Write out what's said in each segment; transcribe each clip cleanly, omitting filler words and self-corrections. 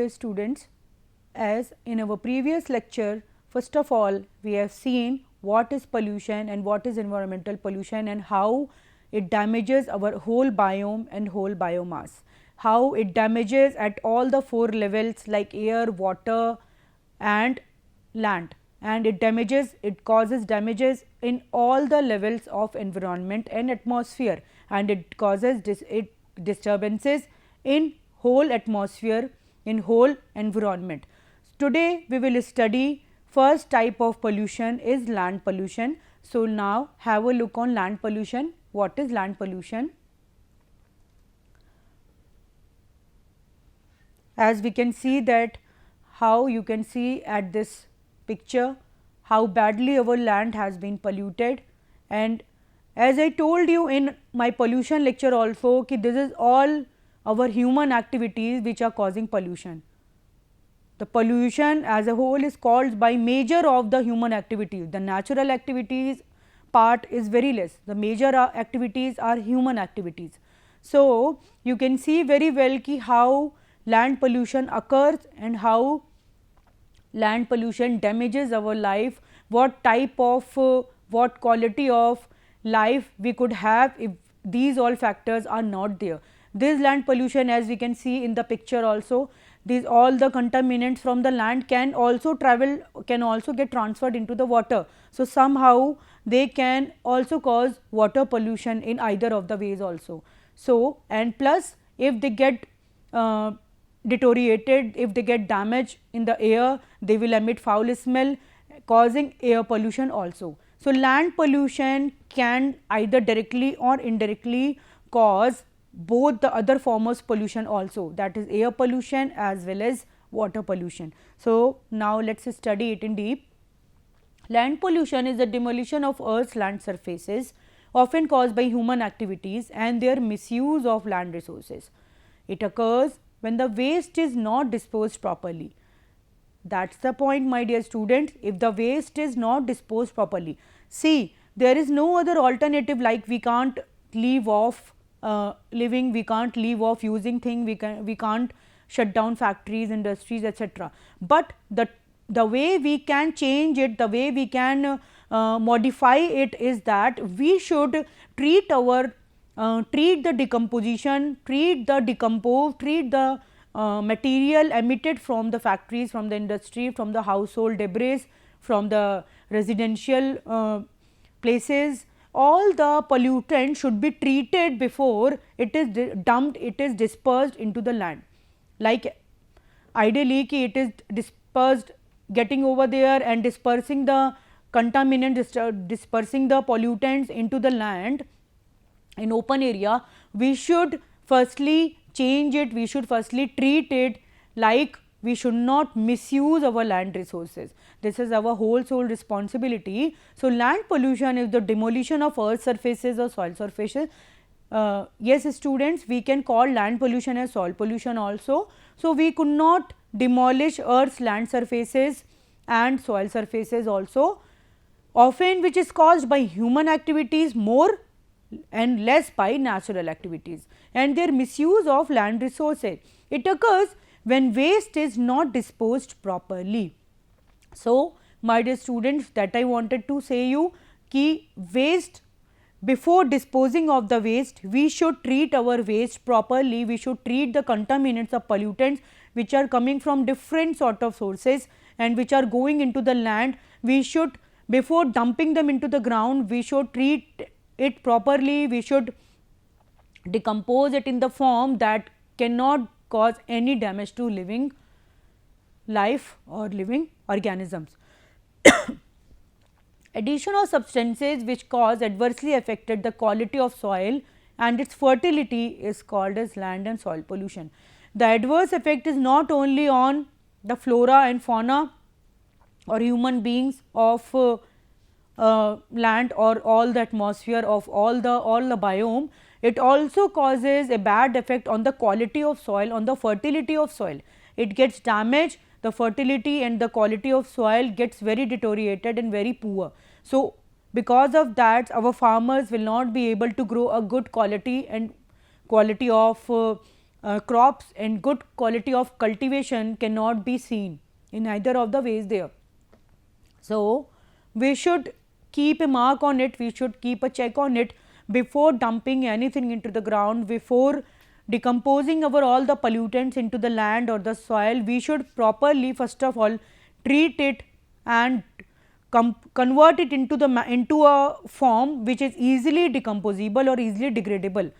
dear students, as in our previous lecture, first of all we have seen what is pollution and what is environmental pollution and how it damages our whole biome and whole biomass, how it damages at all the 4 levels like air, water and land, and it causes damages in all the levels of environment and atmosphere, and it causes disturbances in whole atmosphere, in whole environment. Today we will study first type of pollution is land pollution. So, now have a look on land pollution. What is land pollution? As we can see that, how you can see at this picture how badly our land has been polluted, and as I told you in my pollution lecture also ki this is all our human activities which are causing pollution. The pollution as a whole is caused by major of the human activities. The natural activities part is very less, the major activities are human activities. So, you can see very well ki how land pollution occurs and how land pollution damages our life, what type of what quality of life we could have if these all factors are not there. This land pollution, as we can see in the picture also, these all the contaminants from the land can also travel, can also get transferred into the water. So, somehow they can also cause water pollution in either of the ways also. So, and plus if they get deteriorated, if they get damaged in the air, they will emit foul smell causing air pollution also. So, land pollution can either directly or indirectly cause both the other forms of pollution also, that is air pollution as well as water pollution. So, now let us study it in deep. Land pollution is the demolition of earth's land surfaces often caused by human activities and their misuse of land resources. It occurs when the waste is not disposed properly. That is the point, my dear students. If the waste is not disposed properly, see, there is no other alternative, like we can't leave off living, we can't leave off using thing, we can't shut down factories, industries, etc. But the way we can change it, the way we can modify it is that we should treat our treat the decomposition, treat the decompose, treat the material emitted from the factories, from the industry, from the household debris, from the residential places. All the pollutants should be treated before it is dumped, it is dispersed into the land. Like ideally ki it is dispersed, getting over there and dispersing the contaminant, dispersing the pollutants into the land in open area, we should firstly change it, we should firstly treat it, like we should not misuse our land resources. This is our whole sole responsibility. So, land pollution is the demolition of earth surfaces or soil surfaces. Yes students, we can call land pollution as soil pollution also. So, we could not demolish earth's land surfaces and soil surfaces also, often which is caused by human activities more and less by natural activities, and their misuse of land resources. It occurs when waste is not disposed properly. So, my dear students, that I wanted to say you ki waste, before disposing of the waste, we should treat our waste properly, we should treat the contaminants or pollutants which are coming from different sort of sources and which are going into the land. We should, before dumping them into the ground, we should treat it properly, we should decompose it in the form that cannot cause any damage to living life or living organisms. Addition of substances which cause adversely affected the quality of soil and its fertility is called as land and soil pollution. The adverse effect is not only on the flora and fauna or human beings of land or all the atmosphere of all the biome, it also causes a bad effect on the quality of soil, on the fertility of soil. It gets damaged, the fertility and the quality of soil gets very deteriorated and very poor. So, because of that our farmers will not be able to grow a good quality and quality of crops and good quality of cultivation cannot be seen in either of the ways there. So, we should keep a mark on it, we should keep a check on it before dumping anything into the ground, before decomposing our all the pollutants into the land or the soil. We should properly first of all treat it and convert it into a form which is easily decomposable or easily degradable,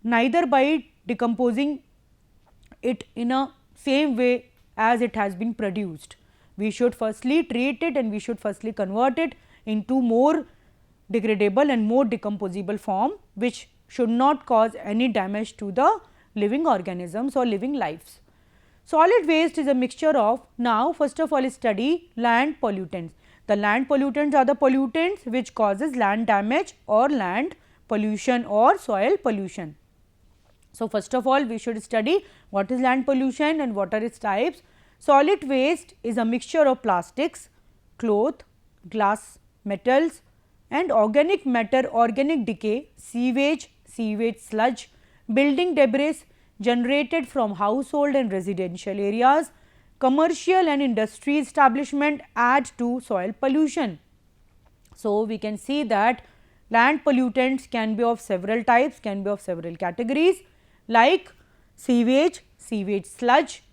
neither by decomposing it in a same way as it has been produced. We should firstly treat it and we should firstly convert it into more degradable and more decomposable form, which should not cause any damage to the living organisms or living lives. Solid waste is a mixture of, now first of all study land pollutants. The land pollutants are the pollutants which causes land damage or land pollution or soil pollution. So, first of all we should study what is land pollution and what are its types. Solid waste is a mixture of plastics, cloth, glass, metals and organic matter, organic decay, sewage, sewage sludge, building debris generated from household and residential areas, commercial and industry establishment add to soil pollution. So, we can see that land pollutants can be of several types, can be of several categories like sewage, sewage sludge,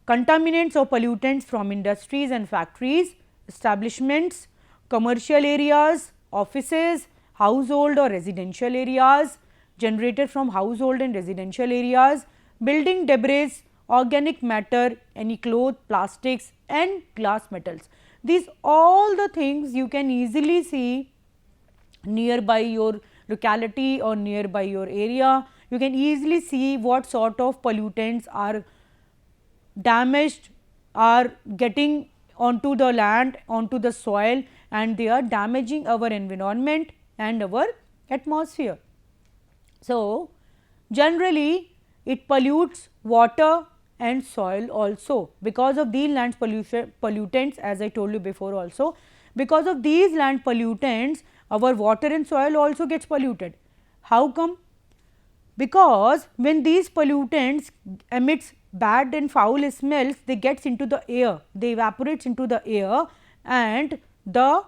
contaminants or pollutants from industries and factories, establishments, commercial areas, offices, household or residential areas, generated from household and residential areas, building debris, organic matter, any cloth, plastics and glass metals. These all the things you can easily see nearby your locality or nearby your area. You can easily see what sort of pollutants are damaged, are getting onto the land, onto the soil and they are damaging our environment and our atmosphere. So, generally it pollutes water and soil also because of these land pollutants, as I told you before also, because of these land pollutants our water and soil also gets polluted. How come? Because when these pollutants emits bad and foul smells, they gets into the air, they evaporates into the air and the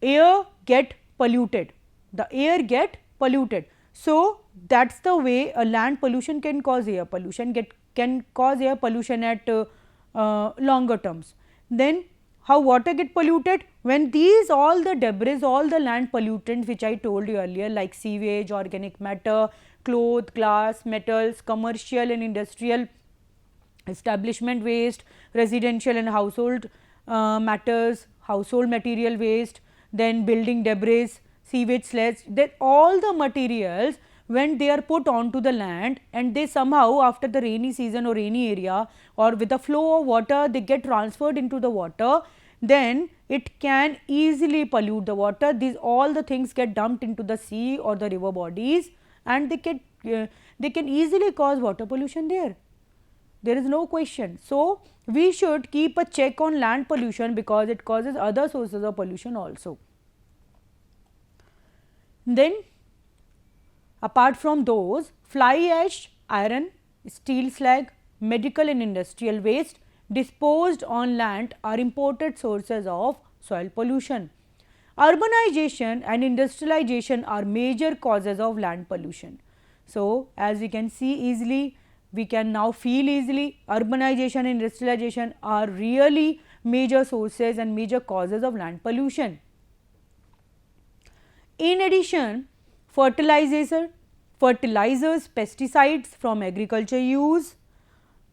air get polluted, the air get polluted. So, that is the way a land pollution can cause air pollution, can cause air pollution at longer terms. Then how water get polluted? When these all the debris, all the land pollutants which I told you earlier like sewage, organic matter, cloth, glass, metals, commercial and industrial establishment waste, residential and household matters, household material waste, then building debris, sewage sludge, that all the materials when they are put onto the land and they somehow after the rainy season or rainy area or with the flow of water they get transferred into the water, then it can easily pollute the water. These all the things get dumped into the sea or the river bodies and they can easily cause water pollution there. There is no question. So, we should keep a check on land pollution because it causes other sources of pollution also. Then apart from those, fly ash, iron, steel slag, medical and industrial waste disposed on land are imported sources of soil pollution. Urbanization and industrialization are major causes of land pollution. So, as we can see easily, we can now feel easily urbanization and industrialization are really major sources and major causes of land pollution. In addition, fertilizers, pesticides from agriculture use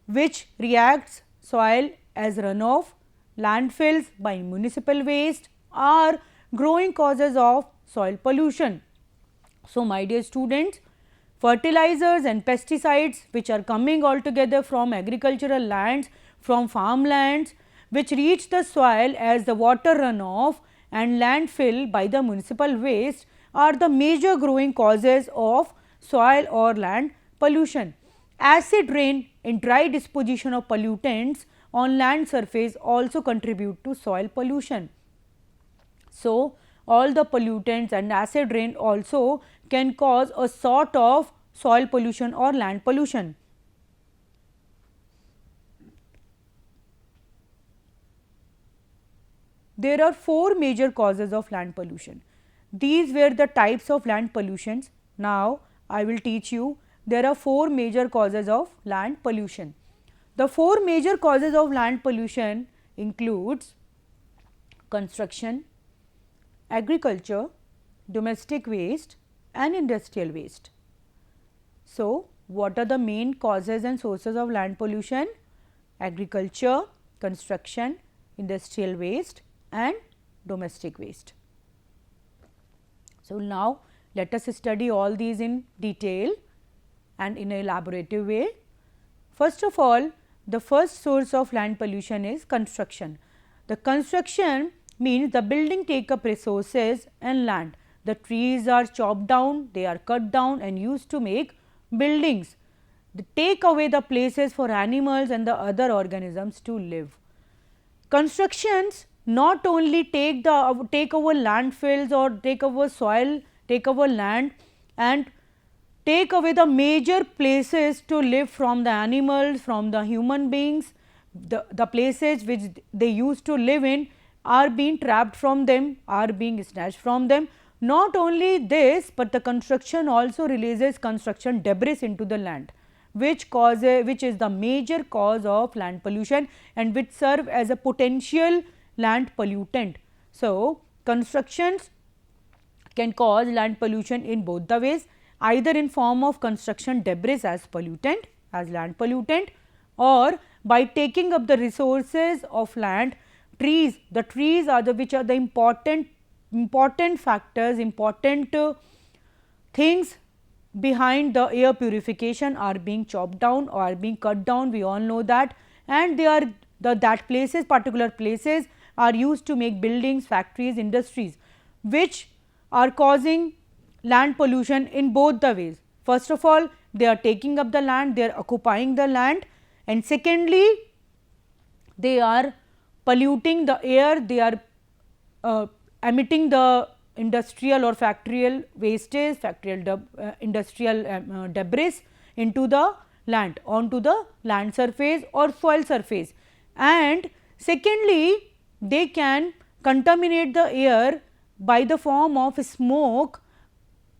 which reacts soil as runoff, landfills by municipal waste are growing causes of soil pollution. So, my dear students, fertilizers and pesticides which are coming altogether from agricultural lands, from farmlands which reach the soil as the water runoff and landfill by the municipal waste are the major growing causes of soil or land pollution. Acid rain and dry disposition of pollutants on land surface also contribute to soil pollution. So, all the pollutants and acid rain also can cause a sort of soil pollution or land pollution. There are 4 major causes of land pollution. These were the types of land pollutions. Now, I will teach you there are 4 major causes of land pollution. The 4 major causes of land pollution includes construction, agriculture, domestic waste and industrial waste. So, what are the main causes and sources of land pollution? Agriculture, construction, industrial waste and domestic waste. So, now let us study all these in detail and in a elaborative way. First of all, the first source of land pollution is construction. The construction means the building take up resources and land. The trees are chopped down, they are cut down and used to make buildings. They take away the places for animals and the other organisms to live. Constructions not only take over landfills or take over soil, take over land and take away the major places to live from the animals, from the human beings, the places which they used to live in are being trapped from them, are being snatched from them. Not only this, but the construction also releases construction debris into the land, which is the major cause of land pollution and which serve as a potential land pollutant. So, constructions can cause land pollution in both the ways, either in form of construction debris as pollutant, as land pollutant, or by taking up the resources of land. Trees, the trees are the which are the important factors, important things behind the air purification are being chopped down or are being cut down, we all know that, and they are particular places are used to make buildings, factories, industries, which are causing land pollution in both the ways. First of all, they are taking up the land, they are occupying the land, and secondly, they are polluting the air, they are emitting the industrial or factorial wastage, industrial debris into the land, onto the land surface or soil surface. And secondly, they can contaminate the air by the form of smoke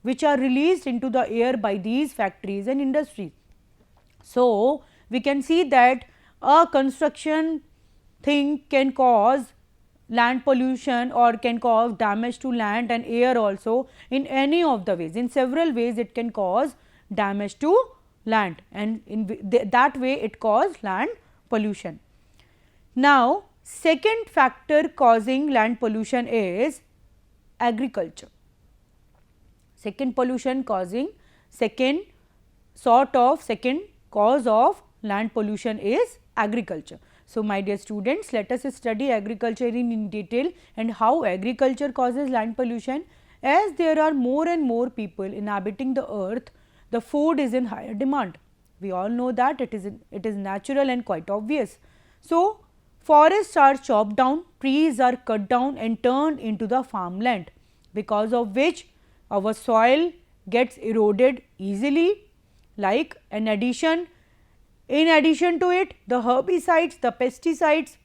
which are released into the air by these factories and industries. So, we can see that a construction thing can cause land pollution or can cause damage to land and air also in any of the ways. In several ways it can cause damage to land and in that way it causes land pollution. Now, second factor causing land pollution is agriculture. Second cause of land pollution is agriculture. So, my dear students, let us study agriculture in detail and how agriculture causes land pollution. As there are more and more people inhabiting the earth, the food is in higher demand. We all know that it is natural and quite obvious. So, forests are chopped down, trees are cut down and turned into the farmland, because of which our soil gets eroded easily. Like in addition to it, the herbicides, the pesticides,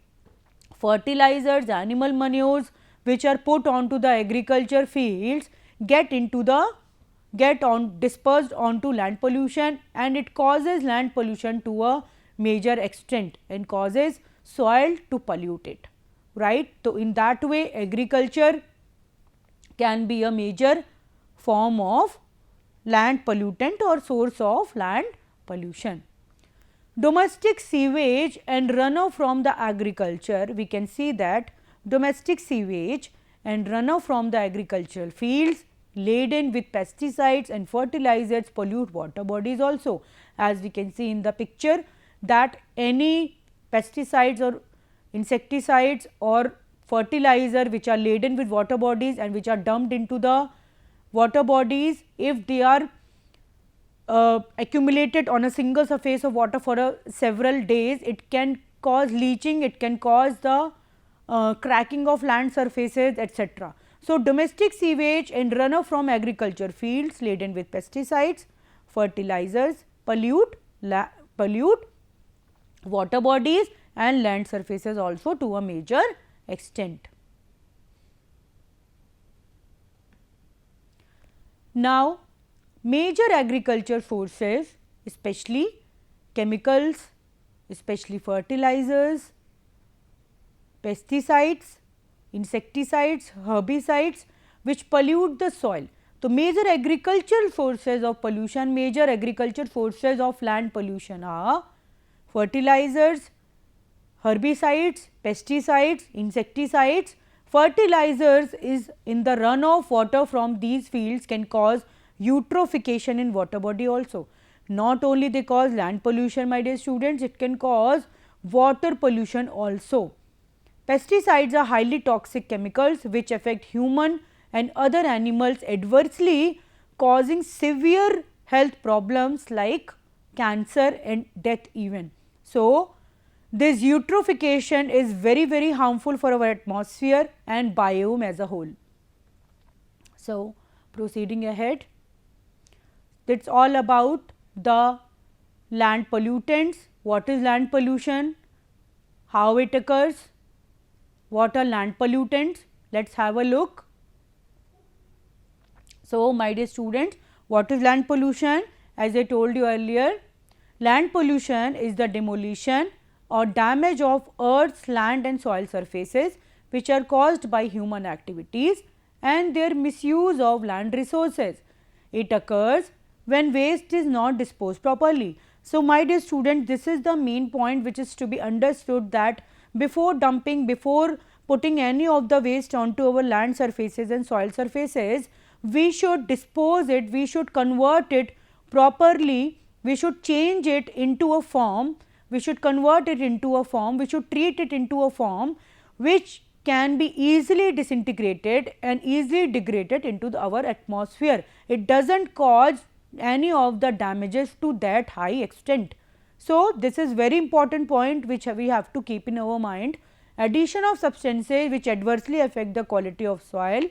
fertilizers, animal manures which are put onto the agriculture fields dispersed onto land pollution, and it causes land pollution to a major extent and causes soil to pollute it, right. So, in that way agriculture can be a major form of land pollutant or source of land pollution. Domestic sewage and runoff from the agriculture, we can see that domestic sewage and runoff from the agricultural fields laden with pesticides and fertilizers pollute water bodies also. As we can see in the picture that any pesticides or insecticides or fertilizer which are laden with water bodies and which are dumped into the water bodies, if they are accumulated on a single surface of water for several days, it can cause leaching, it can cause the cracking of land surfaces, etc. So, domestic sewage and runoff from agriculture fields laden with pesticides, fertilizers pollute water bodies and land surfaces also to a major extent. Now, major agriculture sources, especially chemicals, especially fertilizers, pesticides, insecticides, herbicides, which pollute the soil. So, major agricultural sources of pollution, major agriculture sources of land pollution are fertilizers, herbicides, pesticides, insecticides. Fertilizers is in the runoff water from these fields can cause eutrophication in water body also. Not only they cause land pollution, my dear students, it can cause water pollution also. Pesticides are highly toxic chemicals which affect human and other animals adversely, causing severe health problems like cancer and death even. So, this eutrophication is very harmful for our atmosphere and biome as a whole. So, proceeding ahead, it is all about the land pollutants. What is land pollution? How it occurs? What are land pollutants? Let us have a look. So, my dear students, what is land pollution? As I told you earlier, land pollution is the demolition or damage of earth's land and soil surfaces which are caused by human activities and their misuse of land resources. It occurs when waste is not disposed properly. So, my dear student, this is the main point which is to be understood, that before dumping, before putting any of the waste onto our land surfaces and soil surfaces, we should dispose it, we should convert it properly, we should change it into a form, we should convert it into a form, we should treat it into a form which can be easily disintegrated and easily degraded into our atmosphere. It does not cause any of the damages to that high extent. So, this is very important point which we have to keep in our mind. Addition of substances which adversely affect the quality of soil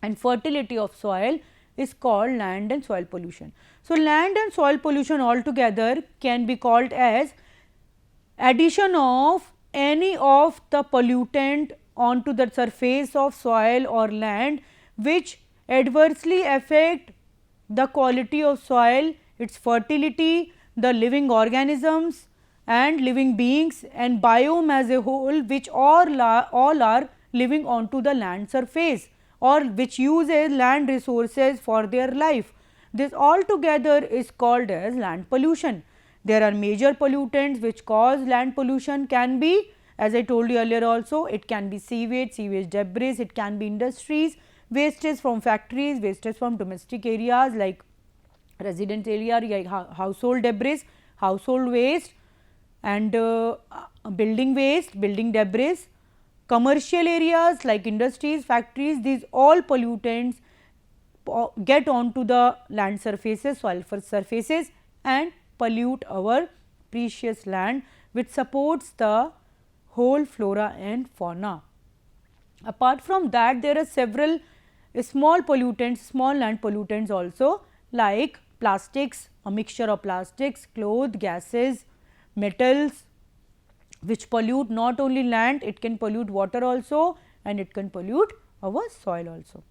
and fertility of soil is called land and soil pollution. So, land and soil pollution altogether can be called as addition of any of the pollutant onto the surface of soil or land which adversely affect the quality of soil, its fertility, the living organisms and living beings and biome as a whole, which all are living onto the land surface or which uses land resources for their life. This altogether is called as land pollution. There are major pollutants which cause land pollution, can be, as I told you earlier also, it can be sewage, sewage debris, it can be industries, wastes from factories, wastes from domestic areas like residence area, household debris, household waste and building waste, building debris, commercial areas like industries, factories, these all pollutants get onto the land surfaces, soil surfaces and pollute our precious land which supports the whole flora and fauna. Apart from that, there are several small pollutants, small land pollutants also like plastics, a mixture of plastics, cloth, gases, metals which pollute not only land, it can pollute water also and it can pollute our soil also.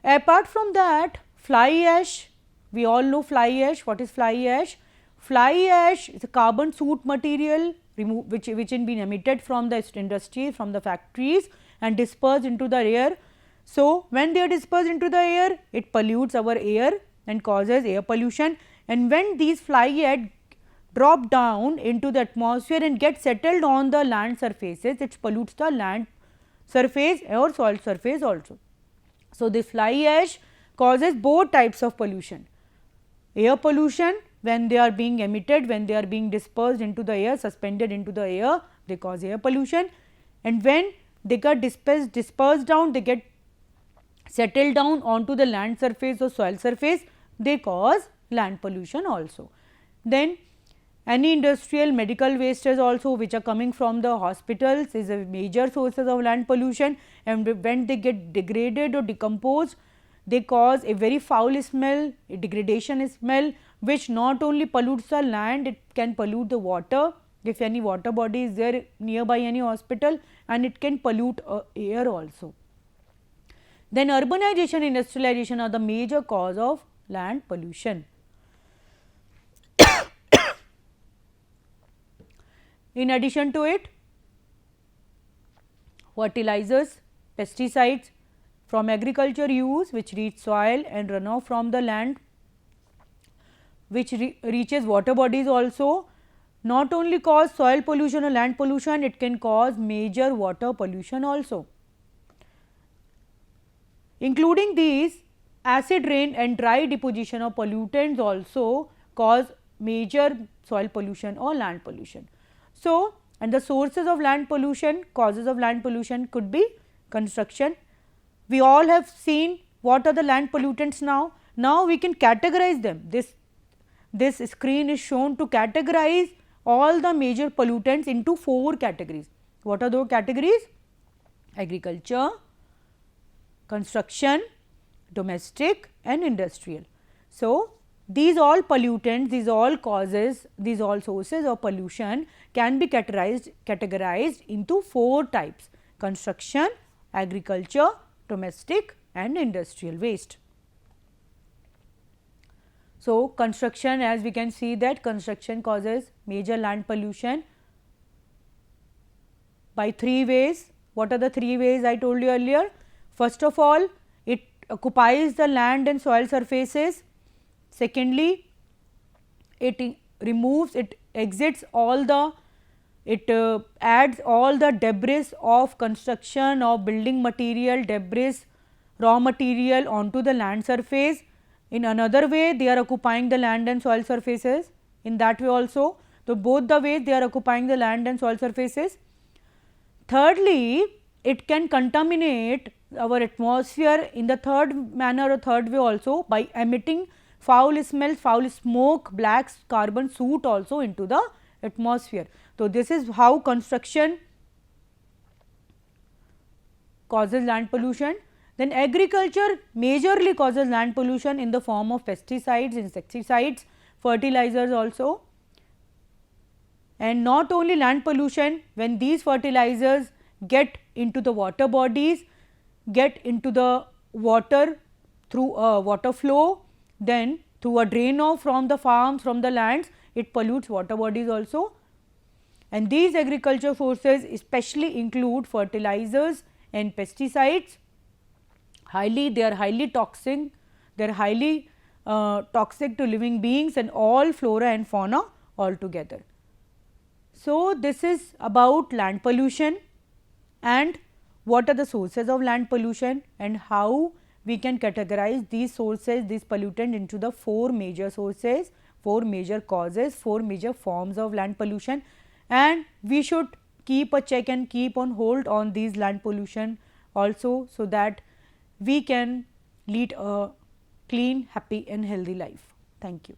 Apart from that, fly ash, we all know fly ash. What is fly ash? Fly ash is a carbon soot material which is been emitted from the industry, from the factories and dispersed into the air. So, when they are dispersed into the air, it pollutes our air and causes air pollution, and when these fly ash drop down into the atmosphere and get settled on the land surfaces, it pollutes the land surface or soil surface also. So, the fly ash causes both types of pollution, air pollution when they are being emitted, when they are being dispersed into the air, suspended into the air, they cause air pollution, and when they get dispersed down, they get settled down onto the land surface or soil surface, they cause land pollution also. Then any industrial medical wastes also which are coming from the hospitals is a major sources of land pollution, and when they get degraded or decomposed they cause a very foul smell, a degradation smell, which not only pollutes the land, it can pollute the water if any water body is there nearby any hospital, and it can pollute air also. Then urbanization, industrialization are the major cause of land pollution. In addition to it, fertilizers, pesticides from agriculture use which reach soil and runoff from the land, which reaches water bodies also, not only cause soil pollution or land pollution, it can cause major water pollution also. Including these, acid rain and dry deposition of pollutants also cause major soil pollution or land pollution. So, and the sources of land pollution, causes of land pollution could be construction. We all have seen what are the land pollutants now. Now, we can categorize them. This screen is shown to categorize all the major pollutants into 4 categories. What are those categories? Agriculture, construction, domestic and industrial. So, these all pollutants, these all causes, these all sources of pollution can be categorized into 4 types: construction, agriculture, domestic and industrial waste. So, construction, as we can see that construction causes major land pollution by 3 ways. What are the 3 ways I told you earlier? First of all, it occupies the land and soil surfaces. Secondly, it removes, it exits all the, it adds all the debris of construction, of building material, debris, raw material onto the land surface. In another way, they are occupying the land and soil surfaces in that way also. So, both the ways they are occupying the land and soil surfaces. Thirdly, it can contaminate our atmosphere in the third manner or third way also by emitting foul smell, foul smoke, black carbon soot also into the atmosphere. So, this is how construction causes land pollution. Then agriculture majorly causes land pollution in the form of pesticides, insecticides, fertilizers also. And not only land pollution, when these fertilizers get into the water bodies, get into the water through a water flow, then through a drain off from the farms, from the lands, it pollutes water bodies also. And these agriculture forces especially include fertilizers and pesticides. They are highly toxic, they are highly toxic to living beings and all flora and fauna altogether. So, this is about land pollution and what are the sources of land pollution and how we can categorize these sources, these pollutants into the 4 major sources, 4 major causes, 4 major forms of land pollution, and we should keep a check and keep on hold on these land pollution also, so that we can lead a clean, happy and healthy life. Thank you.